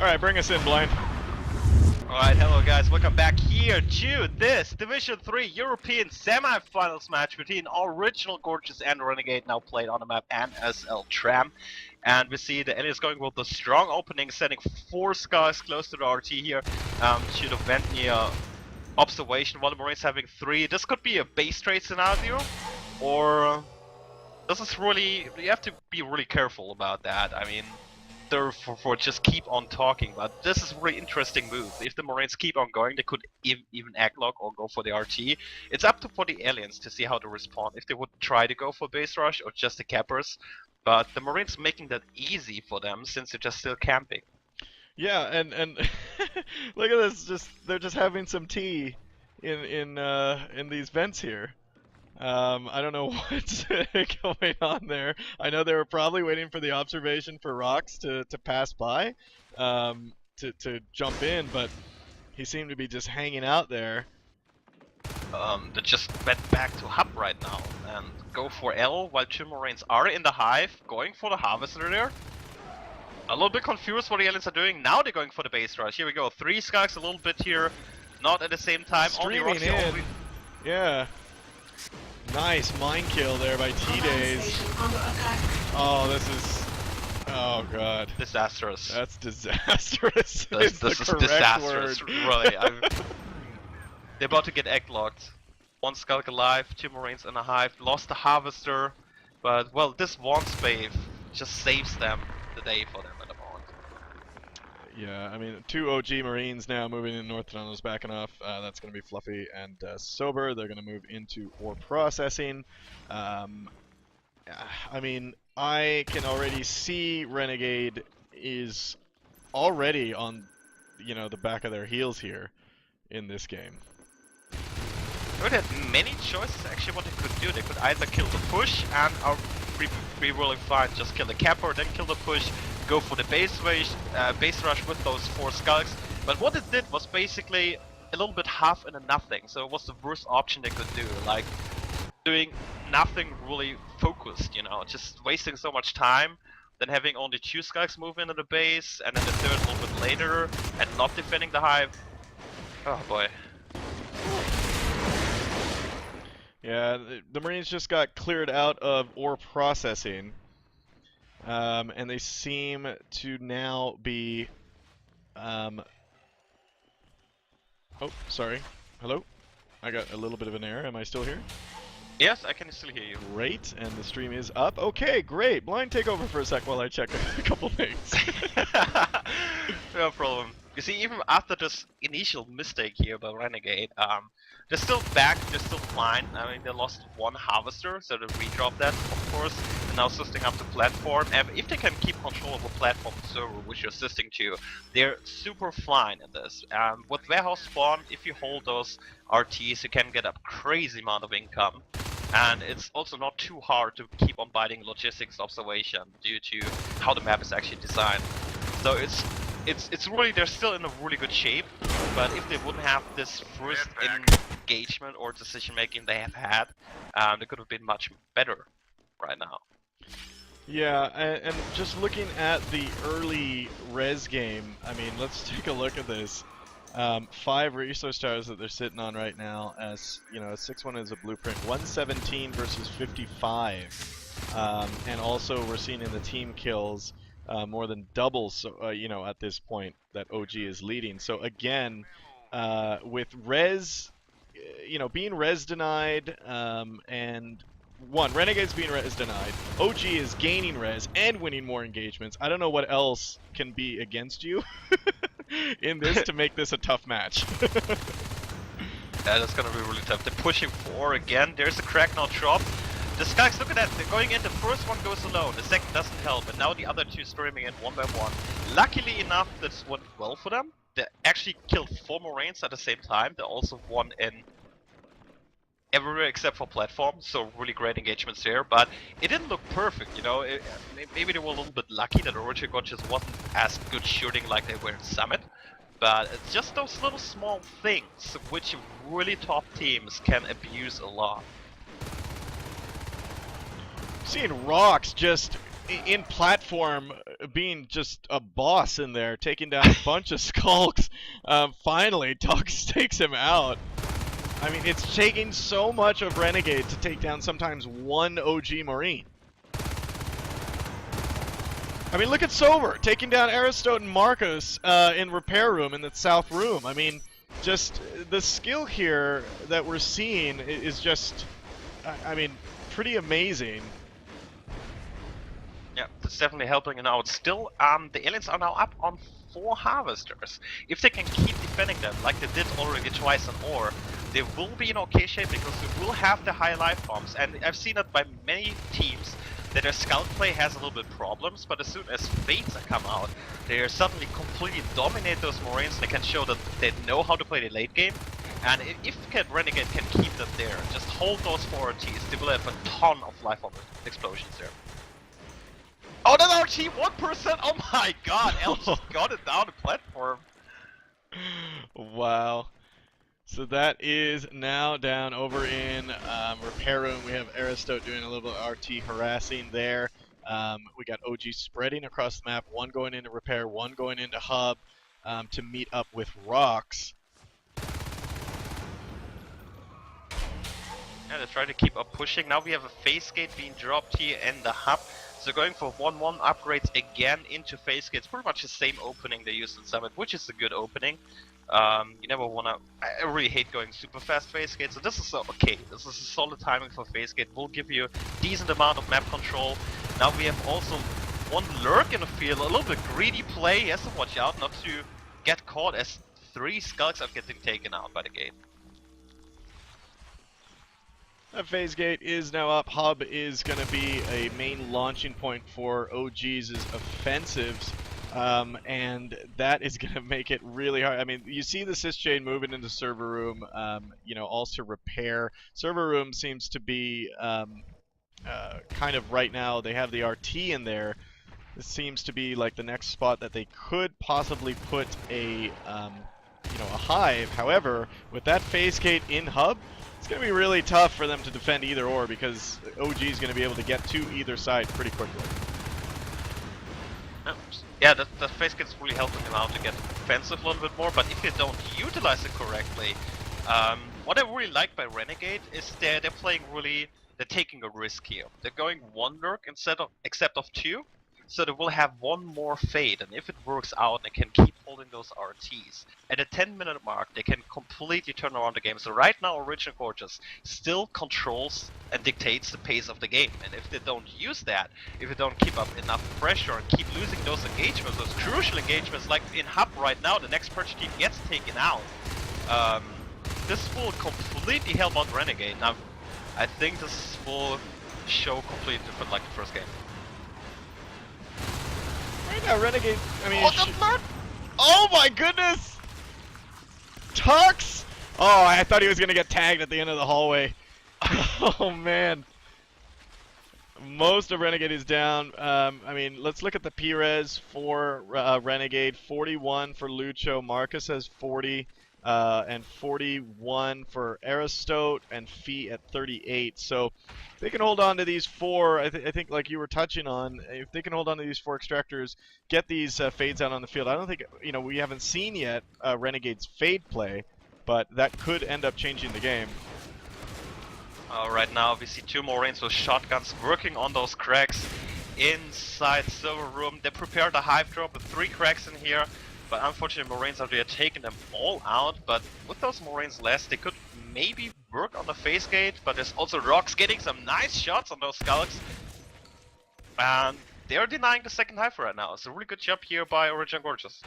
Alright, bring us in, Blind. Alright, hello guys, welcome back here to this Division 3 European semi-finals match between original Gorges and Renegade, now played on the map NSL Tram. And we see the is going with the strong opening, sending 4 scars close to the RT here to the vent near observation, while the Marines having 3. This could be a base trade scenario, or this is really, you have to be really careful about that. I mean, therefore just keep on talking, but this is a really interesting move. If the Marines keep on going, they could even aglock or go for the RT. It's up to for the aliens to see how to respond, if they would try to go for base rush or just the cappers. But the Marines making that easy for them since they're just still camping. Yeah, and look at this, they're just having some tea in these vents here. I don't know what's going on there. I know they were probably waiting for the observation for Rocks to pass by, to jump in, but he seemed to be just hanging out there. They just went back to hub right now and go for L while 2 Marines are in the hive, going for the harvester there. A little bit confused what the aliens are doing. Now they're going for the base rush. Here we go. 3 Skags a little bit here, not at the same time. Streaming in. Yeah. Nice mind kill there by T-Days. Oh, this is... Oh, God. Disastrous. That's disastrous. This is disastrous, really. They're about to get egg-locked. 1 Skulk alive, 2 Marines in a hive, lost the Harvester. But, well, this one spave just saves them the day for them at the moment. Yeah, I mean, 2 OG Marines now moving in. North Toronto's backing off. That's going to be Fluffy and Sober. They're going to move into ore processing. I mean, I can already see Renegade is already on, you know, the back of their heels here in this game. They had many choices actually what they could do. They could either kill the push and be really fine, just kill the capper, then kill the push, go for the base rush with those 4 skulks. But what it did was basically a little bit half and a nothing. So it was the worst option they could do, like doing nothing really focused, you know, just wasting so much time, then having only 2 skulks move into the base, and then the 3rd a little bit later, and not defending the hive. Oh boy. Yeah, the Marines just got cleared out of ore processing, and they seem to now be, oh, sorry, hello? I got a little bit of an error, am I still here? Yes, I can still hear you. Great, and the stream is up. Okay, great. Blind, take over for a sec while I check a couple things. No problem. You see, even after this initial mistake here by Renegade, they're still back, they're still fine. I mean, they lost 1 Harvester, so they redropped that, of course, and now assisting up the platform. And if they can keep control of the platform server, which you're assisting to, they're super fine in this. With warehouse spawn, if you hold those RTs, you can get a crazy amount of income. And it's also not too hard to keep on biting logistics observation due to how the map is actually designed. So it's really, they're still in a really good shape, but if they wouldn't have this first engagement or decision making they have had, they could have been much better right now. Yeah, and just looking at the early res game, I mean, let's take a look at this. 5 resource stars that they're sitting on right now, as you know, 6-1 is a blueprint, 117 versus 55, and also we're seeing in the team kills more than double, so you know, at this point that OG is leading. So again, with res, you know, being res denied, and Renegade's being res denied, OG is gaining res and winning more engagements. I don't know what else can be against you in this to make this a tough match. Yeah, that's gonna be really tough. They're pushing 4 again. There's a crack now drop. The Skags, look at that, they're going in, the first one goes alone, the second doesn't help, and now the other 2 streaming in 1 by 1. Luckily enough, this went well for them. They actually killed 4 Marines at the same time. They also won in everywhere except for platform, so really great engagements there, but it didn't look perfect, you know. Maybe they were a little bit lucky that original Gorges wasn't as good shooting like they were in Summit, but it's just those little small things which really top teams can abuse a lot. Seeing Rocks just in platform, being just a boss in there, taking down a bunch of skulks. Finally, Tux takes him out. I mean, it's taking so much of Renegade to take down sometimes one OG Marine. I mean, look at Sober taking down Aristote and Marcos in repair room in the south room. I mean, just the skill here that we're seeing is just, I mean, pretty amazing. Yeah, that's definitely helping him out. Still, the aliens are now up on 4 harvesters. If they can keep defending them, like they did already twice on Ore, they will be in okay shape because they will have the high life bombs. And I've seen it by many teams that their scout play has a little bit problems, but as soon as Fates come out, they suddenly completely dominate those Marines. They can show that they know how to play the late game. And if Renegade can keep them there, just hold those 4 RTs, they will have a ton of life bomb explosions there. Oh, that RT 1%! Oh my god, L just got it down the platform. Wow. So that is now down over in repair room. We have Aristote doing a little bit of RT harassing there. We got OG spreading across the map, one going into repair, one going into hub to meet up with Rocks. Yeah, they try to keep up pushing. Now we have a phase gate being dropped here in the hub. So going for 1-1 upgrades again into phase gate. It's pretty much the same opening they used in Summit, which is a good opening. You never wanna. I really hate going super fast phase gate, so this is okay. This is a solid timing for phase gate. Will give you a decent amount of map control. Now we have also one lurk in the field, a little bit greedy play. He has to watch out not to get caught as 3 skulks are getting taken out by the gate. That phase gate is now up. Hub is going to be a main launching point for OG's offensives. And that is going to make it really hard. I mean, you see the sys chain moving into server room, you know, also repair. Server room seems to be kind of right now, they have the RT in there. This seems to be like the next spot that they could possibly put a, you know, a hive. However, with that phase gate in hub, it's going to be really tough for them to defend either or because OG is going to be able to get to either side pretty quickly. Yeah, the phase gate's really helping them out to get offensive a little bit more, but if you don't utilize it correctly, what I really like by Renegade is they're playing really, they're taking a risk here. They're going 1 lurk except of 2, so they will have 1 more fade, and if it works out, they can keep holding those RTs. At a 10-minute mark, they can completely turn around the game. So right now, Original Gorges still controls and dictates the pace of the game. And if they don't use that, if they don't keep up enough pressure and keep losing those engagements, those crucial engagements, like in Hub right now, the next purge team gets taken out. This will completely help out Renegade. Now, I think this will show completely different like the first game. Right now, Renegade, I mean... Oh, oh my goodness! Tux! Oh, I thought he was going to get tagged at the end of the hallway. Oh man. Most of Renegade is down. I mean, let's look at the P-Res for Renegade. 41 for Lucho. Marcus has 40. And 41 for Aristote, and Fee at 38. So if they can hold on to these 4, I think like you were touching on, if they can hold on to these 4 extractors, get these fades out on the field. I don't think, you know, we haven't seen yet Renegade's fade play, but that could end up changing the game. Right now we see 2 Marines with shotguns working on those cracks inside server room. They prepared a hive drop with 3 cracks in here. But unfortunately, Marines are there taking them all out. But with those Marines less, they could maybe work on the phase gate. But there's also Rocks getting some nice shots on those skulks. And they're denying the second hive right now. It's a really good job here by Original Gorges.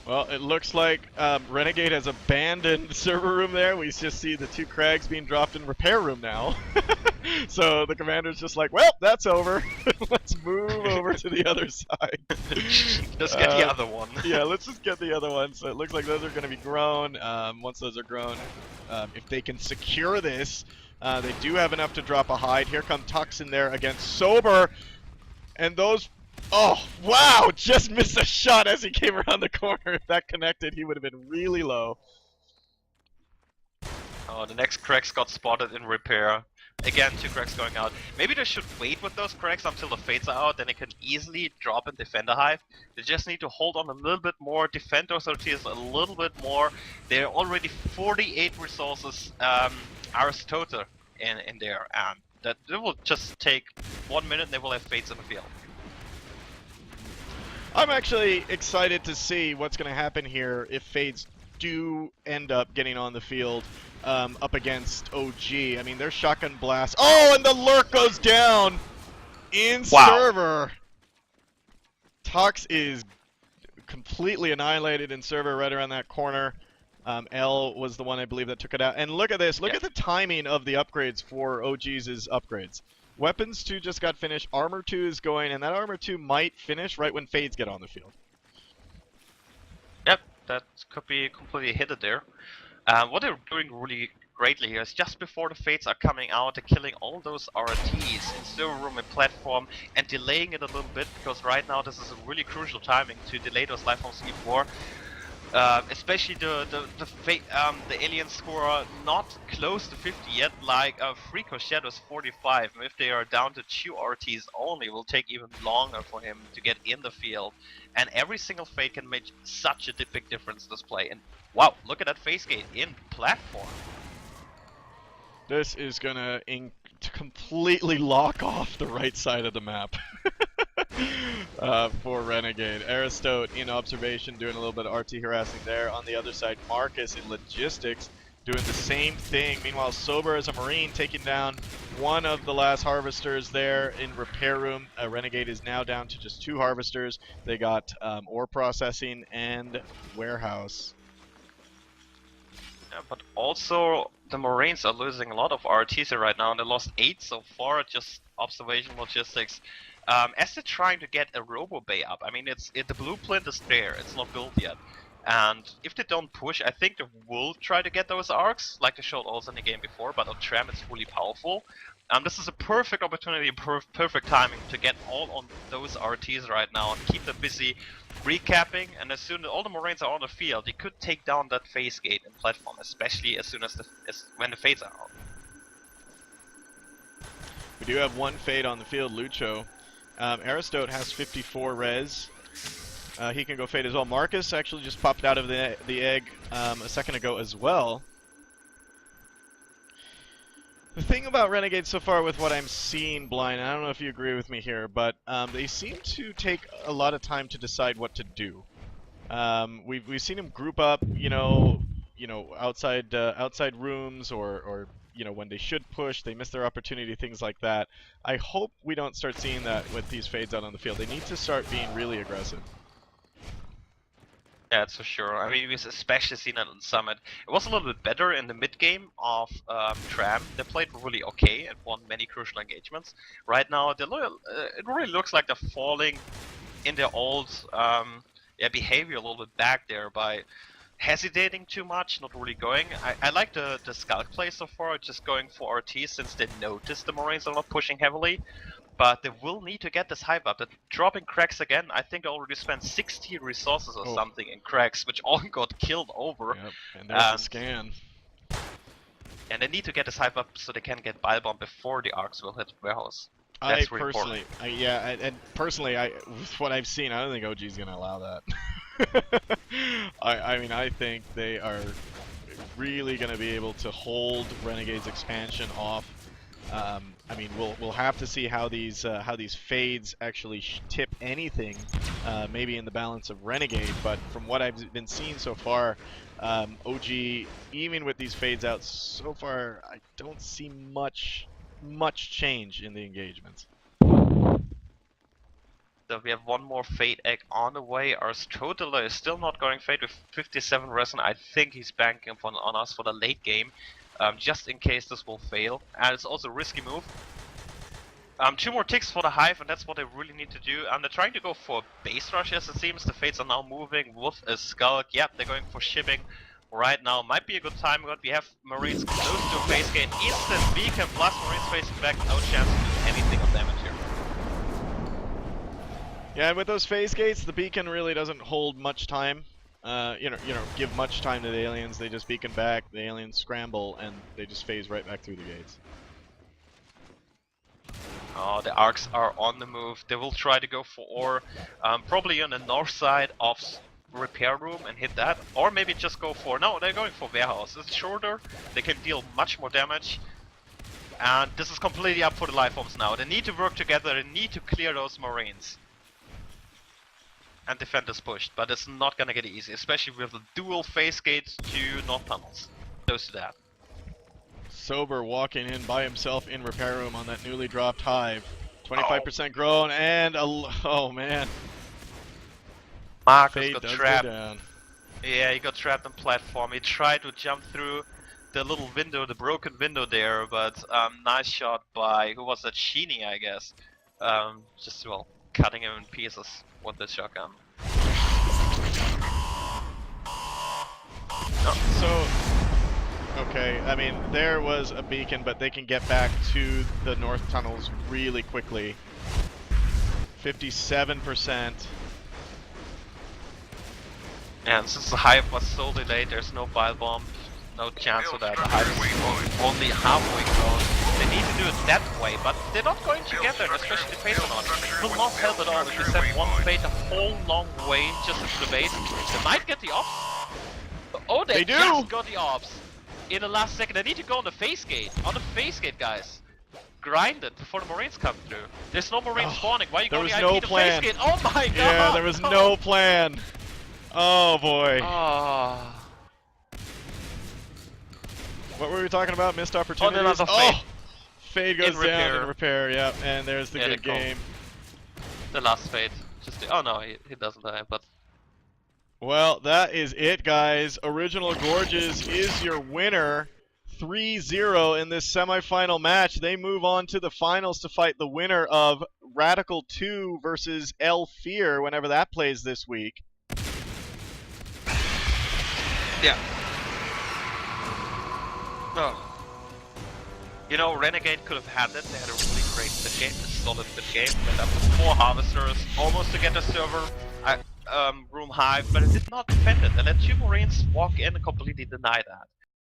Well, it looks like Renegade has abandoned server room there. We just see the 2 crags being dropped in repair room now. So the commander's just like, well, that's over. Let's move over to the other side. Just get the other one. Yeah, let's just get the other one. So it looks like those are going to be grown. Once those are grown, if they can secure this, they do have enough to drop a hide. Here come Tux in there against Sober. And those... Oh, wow! Just missed a shot as he came around the corner. If that connected, he would have been really low. Oh, the next cracks got spotted in repair. Again, 2 cracks going out. Maybe they should wait with those cracks until the fades are out, then they can easily drop and defend the hive. They just need to hold on a little bit more, defend those RTs a little bit more. They're already 48 resources Ars total in there, and that it will just take 1 minute and they will have fades in the field. I'm actually excited to see what's going to happen here if fades do end up getting on the field up against OG. I mean, their shotgun blast. Oh, and the lurk goes down in server. Tux is completely annihilated in server right around that corner. L was the one, I believe, that took it out. And look at this. Look at the timing of the upgrades for OG's upgrades. Weapons 2 just got finished. Armor 2 is going, and that Armor 2 might finish right when fades get on the field. Yep, that could be completely hidden there. What they're doing really greatly here is just before the fades are coming out, they're killing all those RTs in server room and platform and delaying it a little bit, because right now this is a really crucial timing to delay those life forms even more. Especially the aliens who are not close to 50 yet, like Freako Shadow's 45. If they are down to 2 RTs only, it will take even longer for him to get in the field. And every single fade can make such a big difference in this play. And wow, look at that face gate in platform. This is gonna completely lock off the right side of the map. For Renegade. Aristote in observation, doing a little bit of RT harassing there. On the other side, Marcus in logistics, doing the same thing. Meanwhile, Sober as a Marine, taking down one of the last harvesters there in repair room. Renegade is now down to just 2 harvesters. They got ore processing and warehouse. Yeah, but also the Marines are losing a lot of RTs right now, and they lost 8 so far, just observation logistics. As they're trying to get a Robo Bay up, I mean, the blueprint is there, it's not built yet. And if they don't push, I think they will try to get those arcs, like they showed also in the game before, but on Tram it's really powerful. This is a perfect opportunity, perfect timing to get all on those RTs right now and keep them busy recapping, and as soon as all the Marines are on the field, they could take down that phase gate and platform, especially as soon as when the fades are out. We do have 1 fade on the field, Lucho. Aristote has 54 res. He can go fade as well. Marcus actually just popped out of the egg a second ago as well. The thing about Renegade so far with what I'm seeing, Blind, I don't know if you agree with me here, but they seem to take a lot of time to decide what to do. We've seen them group up, outside rooms, or when they should push, they miss their opportunity, things like that. I hope we don't start seeing that with these fades out on the field. They need to start being really aggressive. Yeah, that's for sure. I mean, we've especially seen it on Summit. It was a little bit better in the mid-game of Tram. They played really okay and won many crucial engagements. Right now, it really looks like they're falling in their old behavior a little bit back there by hesitating too much, not really going. I like the Skulk play so far, just going for RT since they noticed the Marines are not pushing heavily. But they will need to get this hype up. They're dropping cracks again. I think they already spent 60 resources or something in cracks, which all got killed over. Yep, and there's the scan. And they need to get this hype up so they can get Bile Bomb before the arcs will hit warehouse. That's really personally, personally, with what I've seen, I don't think OG's gonna allow that. I mean, I think they are really gonna be able to hold Renegade's expansion off. I mean, we'll have to see how these fades actually tip anything, maybe in the balance of Renegade. But from what I've been seeing so far, OG, even with these fades out so far, I don't see much change in the engagements. So we have 1 more fade egg on the way. Our Totaler is still not going fade with 57 resin. I think he's banking on us for the late game. Just in case this will fail, and it's also a risky move. 2 more ticks for the Hive, and that's what they really need to do. They're trying to go for base rush, as it seems. The Fates are now moving with a Skulk. Yep, they're going for shipping right now. Might be a good time, but we have Marines close to a base gate. Instant beacon plus Marines facing back. No chance to do anything of damage here. Yeah, and with those phase gates, the beacon really doesn't hold much time. Give much time to the aliens. They just beacon back, the aliens scramble, and they just phase right back through the gates. Oh, the Arcs are on the move. They will try to go for ore, probably on the north side of repair room and hit that, or maybe just go for, no, they're going for warehouse. It's shorter, they can deal much more damage, and this is completely up for the life forms now. They need to work together, they need to clear those marines and defend this push, but it's not gonna get easy, especially with the dual face gates to north tunnels. Close to that. Sober walking in by himself in repair room on that newly dropped hive. 25% grown and oh man. Marcus Fade got does go trapped. down. Yeah, he got trapped on platform. He tried to jump through the little window, the broken window there, but nice shot by, who was that, Sheeny, I guess. Just, well, cutting him in pieces with the shotgun. So, okay, I mean, there was a beacon, but they can get back to the north tunnels really quickly. 57%. And since the hive was so delayed, there's no bile bomb, no chance of that. The hive is only halfway grown. They need to do it that way, but they're not going together, especially the Fate or not. It will not help at all if you send one Fate a whole long way just into the base. They might get the ops. Oh, they do! just got the ops in the last second. They need to go on the face gate. On the face gate, guys. Grind it before the Marines come through. There's no Marines spawning. Why are you going to IP the face gate? Oh my god! Yeah, there was no plan. Oh boy. Oh. What were we talking about? Missed opportunities? another Fade. Oh! Fade goes In down repair. in repair, yep. And there's the good game. The last Fade. Oh no, he doesn't die, but... Well, that is it, guys. Original Gorges is your winner. 3-0 in this semifinal match. They move on to the finals to fight the winner of Radical 2 versus El Fear whenever that plays this week. Yeah. Oh. You know, Renegade could have had it. They had a really great mid game, a solid mid game. Went up with 4 harvesters, almost to get the server room hive, but it did not defend it. And then 2 Marines walk in and completely deny that.